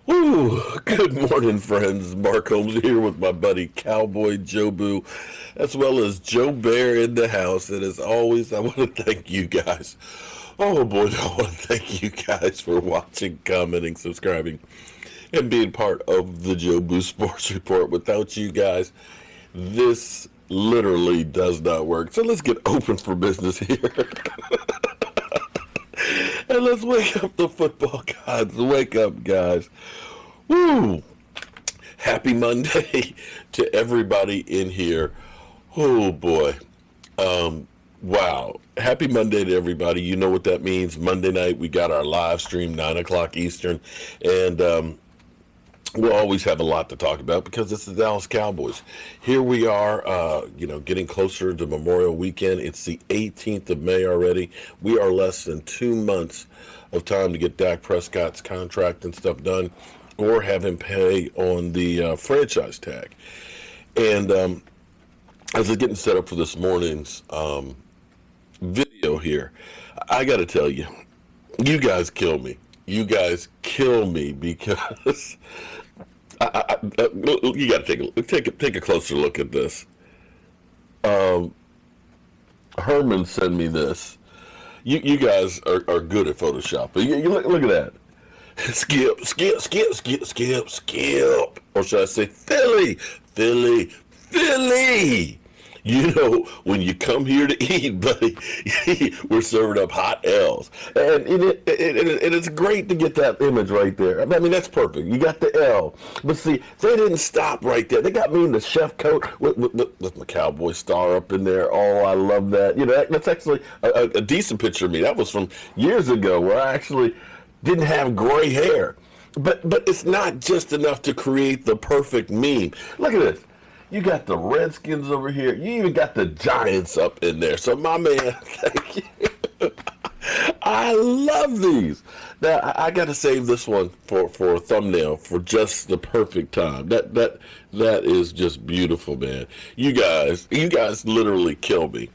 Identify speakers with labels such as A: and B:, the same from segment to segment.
A: Woo! Good morning, friends. Mark Holmes here with my buddy Cowboy Joe Boo, as well as Joe Bear in the house. And as always, I want to thank you guys. Oh boy, I want to thank you guys for watching, commenting, subscribing, and being part of the Joe Boo Sports Report. Without you guys, this literally does not work. So let's get open for business here. And let's wake up the football gods. Wake up, guys. Woo! Happy Monday to everybody in here. Oh, boy. Wow. Happy Monday to everybody. You know what that means. Monday night, we got our live stream, 9 o'clock Eastern. And we'll always have a lot to talk about because it's the Dallas Cowboys. Here we are, getting closer to Memorial Weekend. It's the 18th of May already. We are less than 2 months of time to get Dak Prescott's contract and stuff done or have him pay on the franchise tag. And as I was getting set up for this morning's video here, I got to tell you, you guys kill me. You guys kill me because you got to take a closer look at this. Herman sent me this. You guys are good at Photoshop. You look at that. Skip, or should I say Philly. You know, when you come here to eat, buddy, we're serving up hot L's. And it's great to get that image right there. I mean, that's perfect. You got the L. But see, they didn't stop right there. They got me in the chef coat with my cowboy star up in there. Oh, I love that. You know, that's actually a decent picture of me. That was from years ago where I actually didn't have gray hair. But it's not just enough to create the perfect meme. Look at this. You got the Redskins over here. You even got the Giants up in there. So, my man, thank you. I love these. Now, I got to save this one for a thumbnail for just the perfect time. That is just beautiful, man. You guys literally kill me.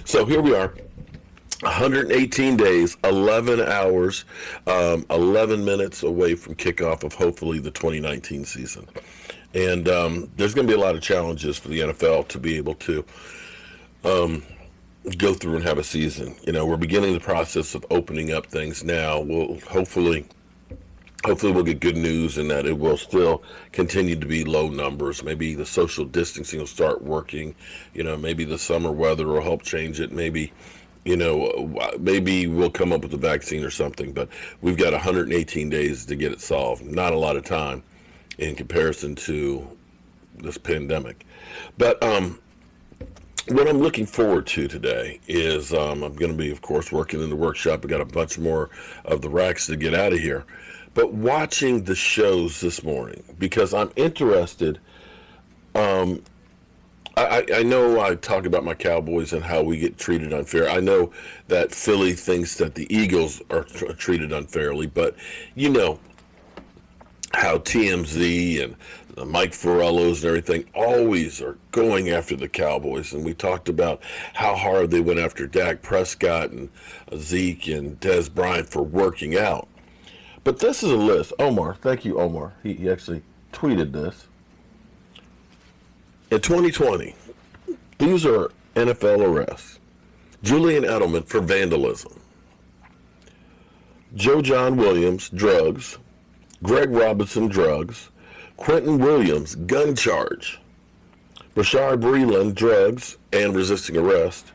A: So, here we are. 118 days, 11 hours, 11 minutes away from kickoff of hopefully the 2019 season. And there's going to be a lot of challenges for the NFL to be able to go through and have a season. You know, we're beginning the process of opening up things now. We'll hopefully we'll get good news in that it will still continue to be low numbers. Maybe the social distancing will start working. You know, maybe the summer weather will help change it. Maybe, you know, maybe we'll come up with a vaccine or something. But we've got 118 days to get it solved. Not a lot of time in comparison to this pandemic. But what I'm looking forward to today is I'm going to be, of course, working in the workshop. I got a bunch more of the racks to get out of here. But watching the shows this morning, because I'm interested. I know I talk about my Cowboys and how we get treated unfair. I know that Philly thinks that the Eagles are treated unfairly, but you know how TMZ and Mike Farello's and everything always are going after the Cowboys. And we talked about how hard they went after Dak Prescott and Zeke and Dez Bryant for working out. But this is a list. Omar, thank you, Omar. He actually tweeted this. In 2020, these are NFL arrests. Julian Edelman for vandalism. Joe John Williams, drugs. Greg Robinson, drugs. Quentin Williams, gun charge. Rashard Breeland, drugs and resisting arrest.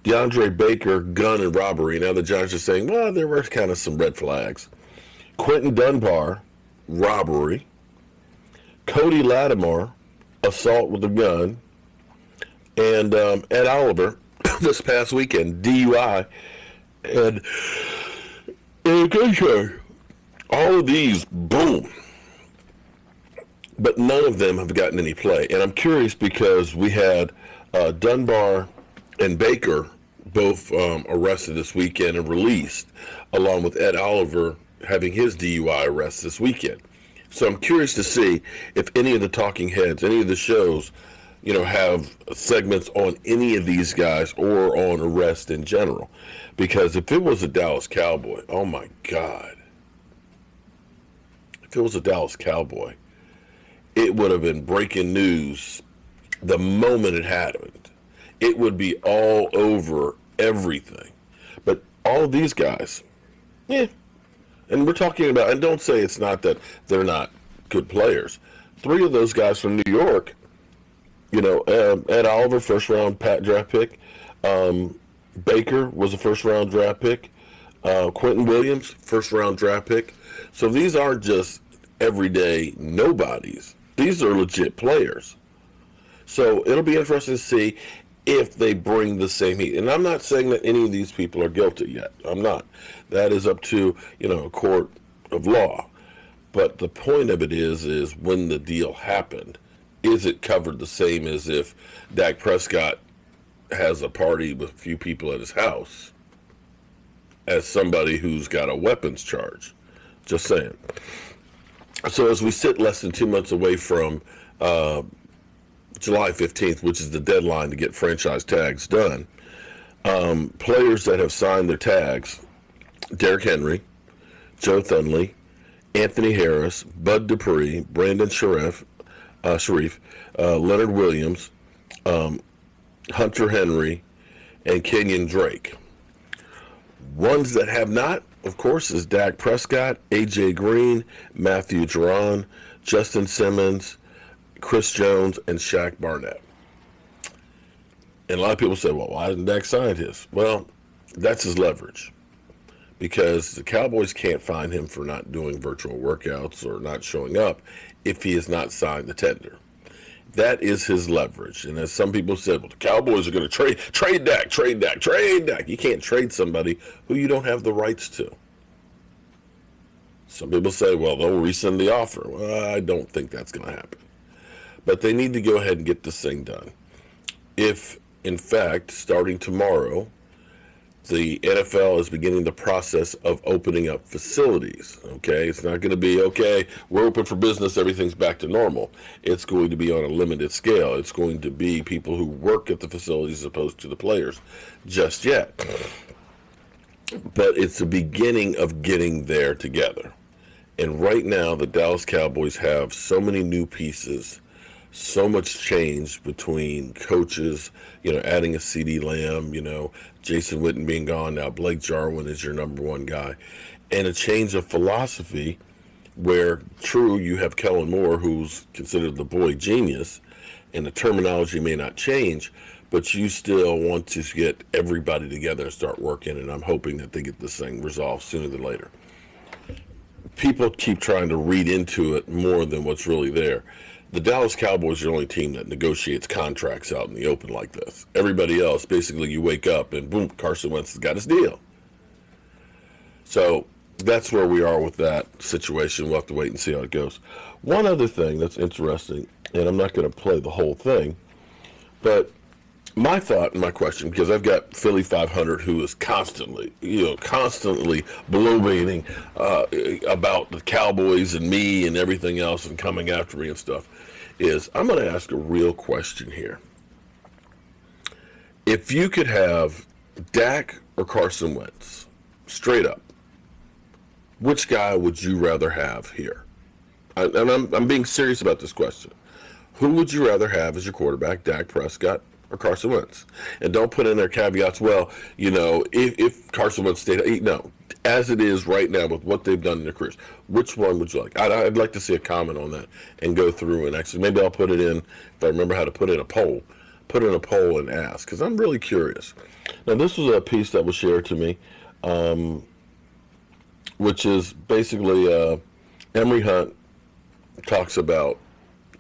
A: DeAndre Baker, gun and robbery. Now the Giants are saying, well, there were kind of some red flags. Quentin Dunbar, robbery. Cody Lattimore, assault with a gun. And Ed Oliver, this past weekend, DUI. And all of these, boom. But none of them have gotten any play. And I'm curious because we had Dunbar and Baker both arrested this weekend and released, along with Ed Oliver having his DUI arrest this weekend. So I'm curious to see if any of the talking heads, any of the shows, have segments on any of these guys or on arrest in general. Because if it was a Dallas Cowboy, oh my God. If it was a Dallas Cowboy, it would have been breaking news the moment it happened. It would be all over everything. But all of these guys, yeah. And we're talking about, and don't say it's not that they're not good players. 3 of those guys from New York, Ed Oliver, first round draft pick. Baker was a first round draft pick. Quentin Williams, first round draft pick. So these aren't just everyday nobodies. These are legit players. So it'll be interesting to see if they bring the same heat. And I'm not saying that any of these people are guilty yet. I'm not. That is up to, a court of law. But the point of it is when the deal happened, is it covered the same as if Dak Prescott has a party with a few people at his house as somebody who's got a weapons charge? Just saying. So as we sit less than 2 months away from July 15th, which is the deadline to get franchise tags done, players that have signed their tags, Derrick Henry, Joe Thunley, Anthony Harris, Bud Dupree, Brandon Sharif, Leonard Williams, Hunter Henry, and Kenyon Drake. Ones that have not, of course, is Dak Prescott, A.J. Green, Matthew Judon, Justin Simmons, Chris Jones, and Shaq Barnett. And a lot of people say, well, why isn't Dak signed his? Well, that's his leverage. Because the Cowboys can't fine him for not doing virtual workouts or not showing up if he has not signed the tender. That is his leverage. And as some people said, well, the Cowboys are going to trade Dak. You can't trade somebody who you don't have the rights to. Some people say, well, they'll rescind the offer. Well, I don't think that's going to happen. But they need to go ahead and get this thing done. If, in fact, starting tomorrow, the NFL is beginning the process of opening up facilities, okay? It's not going to be, okay, we're open for business, everything's back to normal. It's going to be on a limited scale. It's going to be people who work at the facilities as opposed to the players just yet. But it's the beginning of getting there together. And right now, the Dallas Cowboys have so many new pieces, so much change between coaches, adding a CeeDee Lamb, Jason Witten being gone, now Blake Jarwin is your number one guy, and a change of philosophy where, true, you have Kellen Moore, who's considered the boy genius, and the terminology may not change, but you still want to get everybody together and start working, and I'm hoping that they get this thing resolved sooner than later. People keep trying to read into it more than what's really there. The Dallas Cowboys are the only team that negotiates contracts out in the open like this. Everybody else, basically, you wake up and boom, Carson Wentz has got his deal. So that's where we are with that situation. We'll have to wait and see how it goes. One other thing that's interesting, and I'm not going to play the whole thing, but my thought and my question, because I've got Philly 500 who is constantly bloviating about the Cowboys and me and everything else and coming after me and stuff, is I'm going to ask a real question here. If you could have Dak or Carson Wentz, straight up, which guy would you rather have here? And I'm being serious about this question. Who would you rather have as your quarterback, Dak Prescott or Carson Wentz? And don't put in their caveats, well, if Carson Wentz stayed, no, as it is right now with what they've done in their careers, which one would you like? I'd like to see a comment on that and go through and actually, maybe I'll put it in, if I remember how to put in a poll and ask, because I'm really curious. Now, this was a piece that was shared to me, which is basically Emory Hunt talks about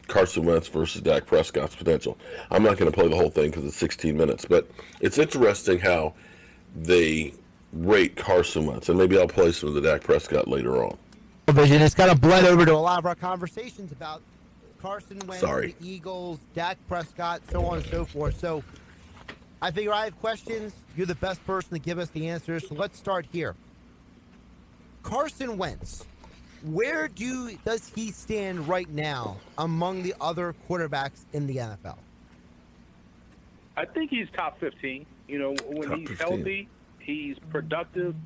A: Carson Wentz versus Dak Prescott's potential. I'm not going to play the whole thing because it's 16 minutes, but it's interesting how they rate Carson Wentz, and maybe I'll play some of the Dak Prescott later on.
B: Vision. It's kind of bled over to a lot of our conversations about Carson Wentz,
A: the
B: Eagles, Dak Prescott, so on and so forth. So I figure I have questions. You're the best person to give us the answers. So let's start here. Carson Wentz, where does he stand right now among the other quarterbacks in the NFL?
C: I think he's top 15. You know, when
A: Top
C: he's
A: 15.
C: healthy, he's productive.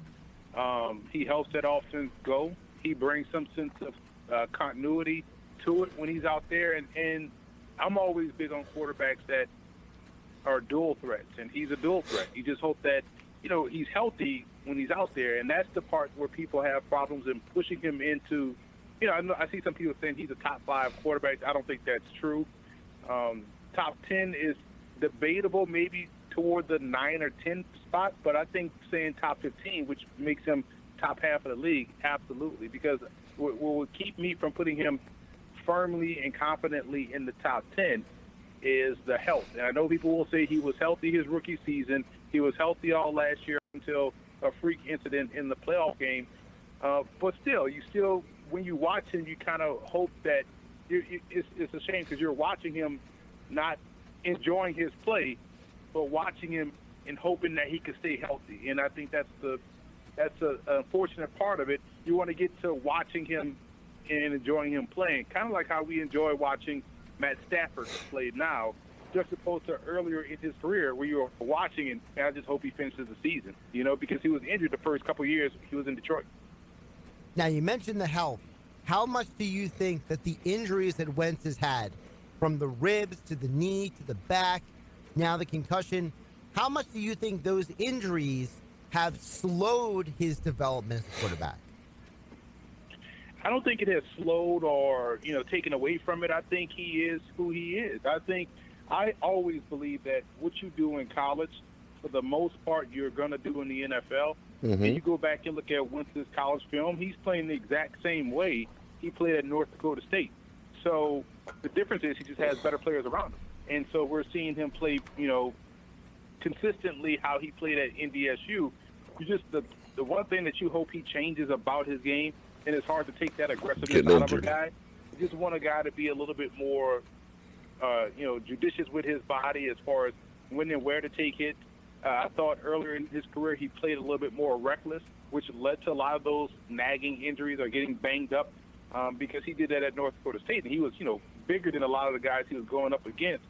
C: He helps that offense go. He brings some sense of continuity to it when he's out there. And I'm always big on quarterbacks that are dual threats, and he's a dual threat. You just hope that, you know, he's healthy when he's out there, and that's the part where people have problems in pushing him into, you know, I see some people saying he's a top 5 quarterback. I don't think that's true. Top 10 is debatable, maybe toward the 9 or 10 spot, but I think saying top 15, which makes him top half of the league, absolutely, because what will keep me from putting him firmly and confidently in the top 10 is the health. And I know people will say he was healthy his rookie season. He was healthy all last year until a freak incident in the playoff game. But still, when you watch him, you kind of hope that it's a shame because you're watching him not enjoying his play, but watching him and hoping that he can stay healthy. And I think that's an unfortunate part of it. You want to get to watching him and enjoying him playing, kind of like how we enjoy watching Matt Stafford play now, just opposed to earlier in his career where you were watching and I just hope he finishes the season, you know, because he was injured the first couple of years he was in Detroit.
B: Now, you mentioned the health. How much do you think that the injuries that Wentz has had, from the ribs to the knee to the back, now the concussion, how much do you think those injuries have slowed his development as a quarterback?
C: I don't think it has slowed or, you know, taken away from it. I think he is who he is. I always believe that what you do in college, for the most part, you're going to do in the NFL.
A: Mm-hmm.
C: And you go back and look at Wentz's college film, he's playing the exact same way he played at North Dakota State. So the difference is he just has better players around him. And so we're seeing him play, you know, consistently how he played at NDSU. The one thing that you hope he changes about his game, and it's hard to take that aggressiveness out of a guy, you just want a guy to be a little bit more, you know, judicious with his body as far as when and where to take hits. I thought earlier in his career he played a little bit more reckless, which led to a lot of those nagging injuries or getting banged up because he did that at North Dakota State. And he was, you know, bigger than a lot of the guys he was going up against.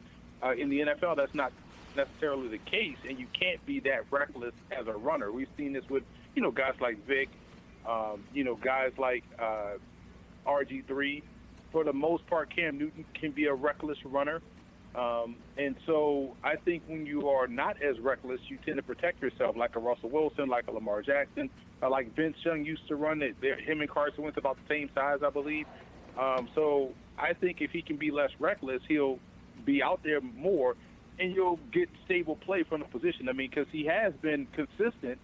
C: In the NFL, that's not necessarily the case, and you can't be that reckless as a runner. We've seen this with, you know, guys like Vic, you know, guys like RG3. For the most part, Cam Newton can be a reckless runner. And so I think when you are not as reckless, you tend to protect yourself, like a Russell Wilson, like a Lamar Jackson, like Vince Young used to run it. Him and Carson Wentz about the same size, I believe. So I think if he can be less reckless, he'll be out there more, and you'll get stable play from the position. I mean, because he has been consistent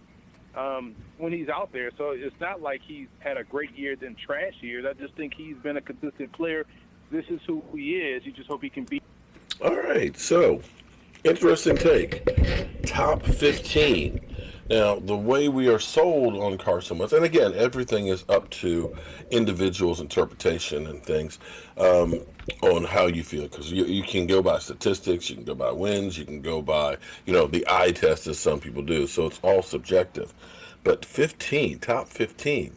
C: when he's out there. So it's not like he's had a great year then trash years. I just think he's been a consistent player. This is who he is. You just hope he can be.
A: All right, so interesting take. Top 15. Now, the way we are sold on Carson Wentz, and again, everything is up to individuals' interpretation and things on how you feel, because you can go by statistics, you can go by wins, you can go by, you know, the eye test, as some people do, so it's all subjective. But 15, top 15,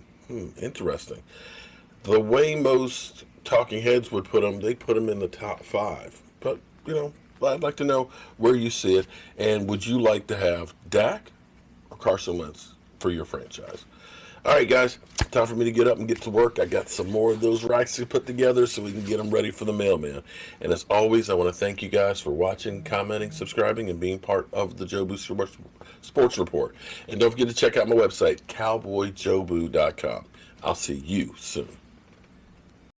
A: interesting. The way most talking heads would put him, they put him in the top 5. But, you know, I'd like to know where you see it, and would you like to have Dak or Carson Wentz for your franchise? All right, guys, time for me to get up and get to work. I got some more of those racks to put together so we can get them ready for the mailman. And as always, I want to thank you guys for watching, commenting, subscribing, and being part of the Joe Booster Sports Report. And don't forget to check out my website, cowboyjoeboo.com. I'll see you soon.